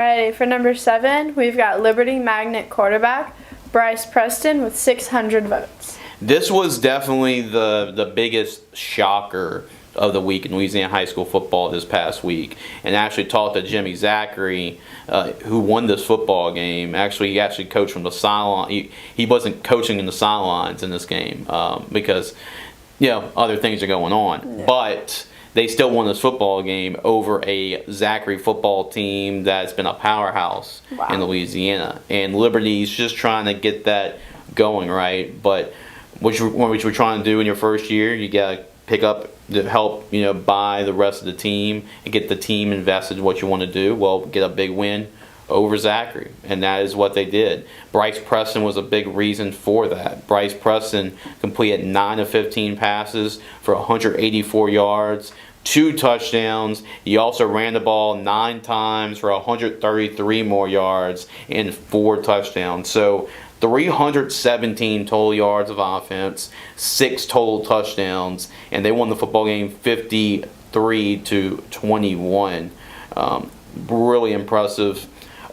Ready for number 7, we've got Liberty Magnet quarterback Bryce Preston with 600 votes. This was definitely the biggest shocker of the week in Louisiana high school football this past week, and actually talked to Jimmy Zachary, who won this football game. He actually coached from the sideline. He wasn't coaching in the sidelines in this game because other things are going on, but they still won this football game over a Zachary football team that's been a powerhouse in Louisiana. And Liberty's just trying to get that going, right? But what you're trying to do in your first year, you got to pick up to help buy the rest of the team and get the team invested in what you want to do. Well, get a big win over Zachary, and that is what they did. Bryce Preston was a big reason for that. Bryce Preston completed 9 of 15 passes for 184 yards, 2 touchdowns. He also ran the ball 9 times for 133 more yards and 4 touchdowns. So 317 total yards of offense, 6 total touchdowns, and they won the football game 53-21. Really impressive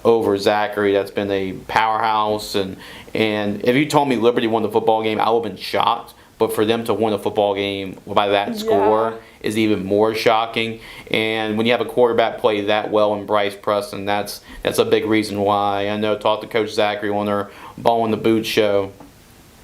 over Zachary. That's been a powerhouse, and if you told me Liberty won the football game, I would have been shocked. But for them to win a football game by that score is even more shocking. And when you have a quarterback play that well in Bryce Preston, that's a big reason why. I know I talked to Coach Zachary on their Ball in the Boot show.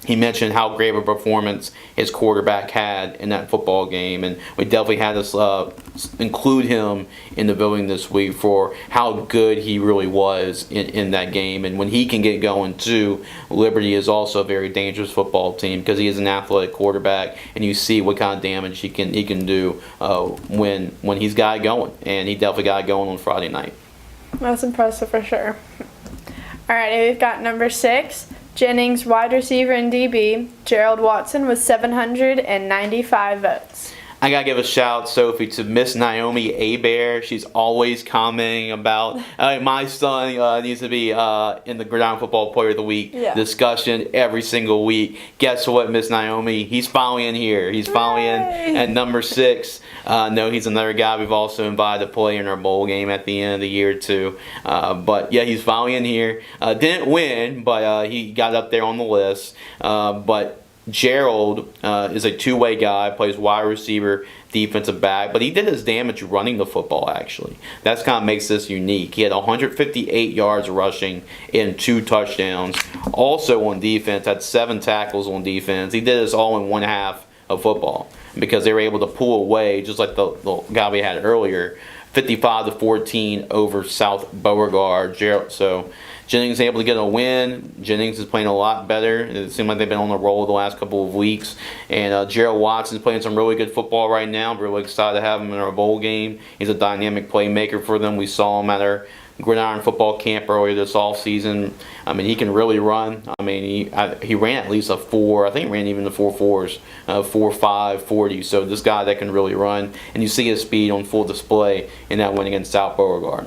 He mentioned how great of a performance his quarterback had in that football game, and we definitely had to include him in the voting this week for how good he really was in that game. And when he can get going too, Liberty is also a very dangerous football team because he is an athletic quarterback, and you see what kind of damage he can do when he's got it going, and he definitely got it going on Friday night. That's impressive for sure. All right, we've got number 6. Jennings, wide receiver and DB, Gerald Watson with 795 votes. I gotta give a shout, Sophie, to Miss Naomi Abear. She's always commenting about my son needs to be in the Gridiron Football Player of the Week discussion every single week. Guess what, Miss Naomi? He's finally in here. He's finally in at number 6. No, he's another guy we've also invited to play in our bowl game at the end of the year too. But yeah, he's finally in here. Didn't win, but he got up there on the list. But Gerald is a two-way guy, plays wide receiver, defensive back, but he did his damage running the football, actually. That's kind of makes this unique. He had 158 yards rushing and 2 touchdowns. Also on defense, had 7 tackles on defense. He did this all in one half of football because they were able to pull away, just like the guy we had earlier, 55-14 over South Beauregard. So Jennings able to get a win. Jennings is playing a lot better. It seems like they've been on the roll the last couple of weeks. And Gerald Watson's playing some really good football right now. I'm really excited to have him in our bowl game. He's a dynamic playmaker for them. We saw him at our Gridiron football camp earlier this offseason. I mean, he can really run. I mean, he ran at least a 4. I think he ran even the 4.4s, 4.5, 40. So this guy that can really run. And you see his speed on full display in that win against South Beauregard.